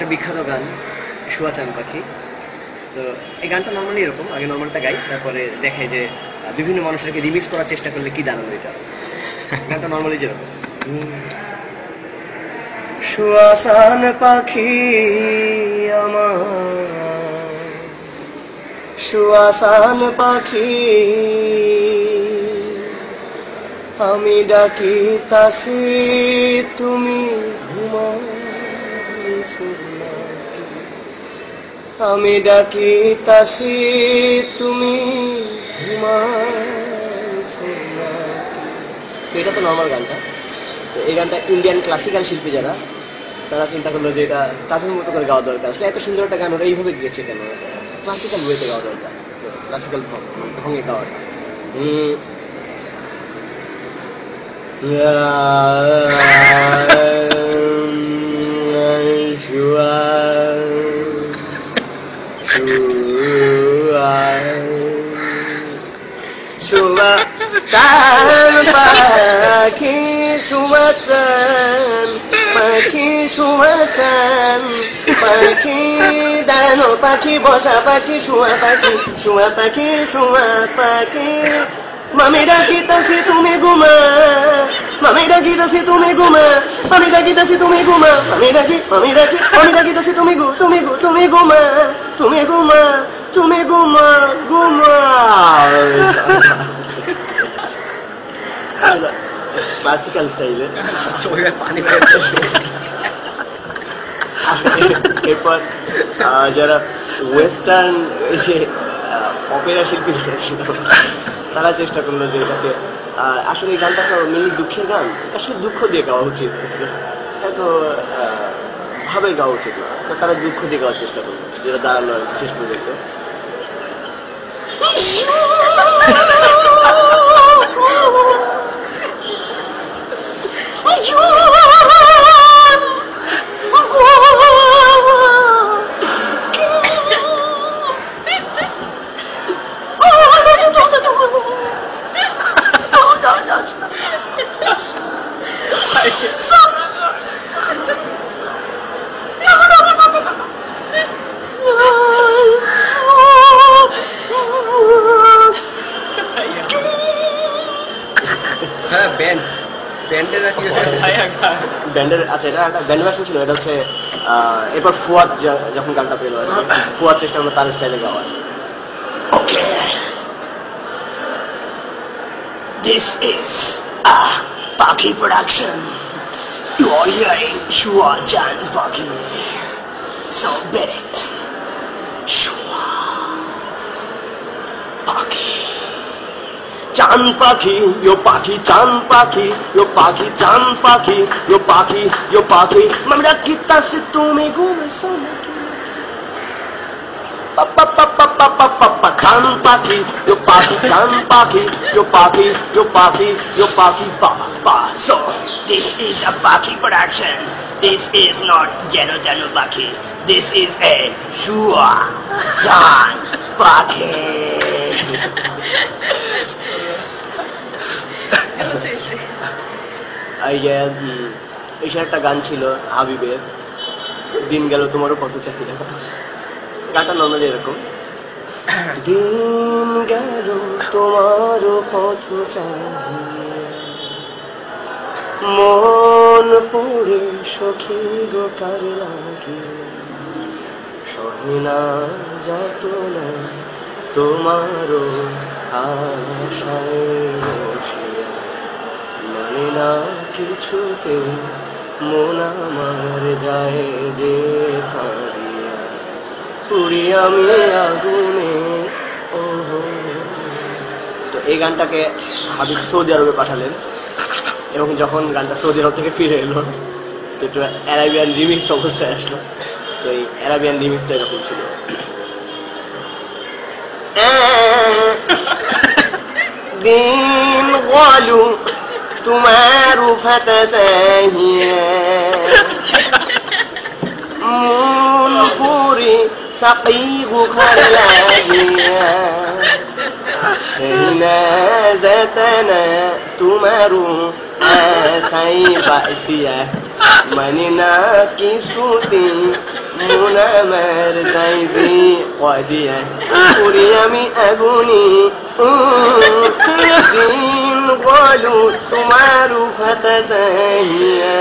একটা বিখ্যাত গান শুয়া চান পাখি। তো এই গানটা নর্মালি এরকম, আগে নর্মালটা গাই, তারপরে দেখে যে বিভিন্ন মানুষকে রিমিক্স করার চেষ্টা করলে কি দাঁড়ানো এটা। গানটা নর্মালি যেরকম, শুয়া চান পাখি আমার, শুয়া চান পাখি আমি ডাকিতাছি তুমি ঘুমাইছো নাকি, আমি ডাকিতাছি তুমি ঘুমাইছো নাকি। তো এটা তো নর্মাল গানটা। তো এই গানটা ইন্ডিয়ান ক্লাসিক্যাল শিল্পী যারা, তারা চিন্তা করলো যে এটা তাদের মতো করে গাওয়া দরকার। আসলে এত সুন্দর একটা গান ওরা এইভাবে গিয়েছে কেন, ক্লাসিক্যাল ওয়েতে গাওয়া দরকার, ক্লাসিক্যাল ঢঙে গাওয়াটা। শুয়া চান পাখি, শুয়া চান পাখি, শুয়া চান পাখি, দাঁড়ানো পাখি, বসা পাখি, শুয়া পাখি, শুয়া পাখি, শুয়া পাখি মামি ডাকিতাছি তুমি ঘুমা, মামি ডাকিতাছি তুমি ঘুমা, আমি ডাকিতাছি তুমি ঘুমা, আমি ডাকি, আমি ডাকি, আমি ডাকিতাছি তুমি ঘু, তুমি ঘু, তুমি ঘুমা, তুমি ঘুমা, তুমি ঘুমা, ঘুমা। ক্লাসিক্যাল স্টাইলে এরপর যারা ওয়েস্টার্ন যে অপেরা শিল্পী যারা ছিল, তারা চেষ্টা করলো যে এটাকে, আসলে এই গানটা তো মেনলি দুঃখের গান, আসলে দুঃখ দিয়ে গাওয়া উচিত, এত ভাবে গাওয়া উচিত না। তো তারা দুঃখ দিয়ে গাওয়ার চেষ্টা করলো, যেটা দাঁড়ালো শেষ পর্যন্ত। ব্যান্ডের, আচ্ছা এটা একটা ব্যান্ড ভার্সন ছিল, এটা হচ্ছে এরপর ফুয়াদ যখন গানটা পেলো, ফুয়াদ চেষ্টা করলো তার স্টাইলে গাওয়ার। ওকে, দিস ইজ পাখি প্রোডাকশন, ইউ আর হিয়ারিং শুয়া চান পাখি, সো বেট ইট, শুয়া পাখি চান পাখি, yo পাখি চান পাখি, yo পাখি চান পাখি, yo পাখি, yo পাখি মামি ডাকিতাছি তুমি ঘুমাইছো নাকি, পাপা পাপা পাপা পাপা চান পাখি, yo পাখি চান পাখি, yo পাখি, yo পাখি, yo পাখি পাপা। So this is a Pakhi production, this is not Jeno Jeno Pakhi, this is a Shua Chan Pakhi। এই যে এসব একটা গান ছিল হাবিবের, দিন গেল তোমারও পথ চাহিদা। গানটা নর্মালি এরকম, দিন গেল তোমারও পথ চাহিদা, মন পড়ে সখী গো কার লাগে, সহিনা যাত না তোমারও আশায় বসিয়া, মানে না কিছুতে মন আমার যায় যে কাঁদিয়া, পুরি আমি আগুনে। তো এই গানটাকে হাবিব সৌদি আরবে পাঠালেন, এবং যখন গানটা সৌদি আরব থেকে ফিরে এলো তো একটু অ্যারাবিয়ান রিমিক্স অবস্থায় আসলো। তো এই অ্যারাবিয়ান রিমিক্সটা এরকম ছিল, দিন গলু তোমার মন ফুরি সাকি গুখার লাগিয়া, জাতানা তোমারু আসাই বাসিয়া, মানে না কিছুতে মন আমার যাইবে কদিয়া করি আমি আগুনি দিন বলু তোমার ফাতা সাহিয়া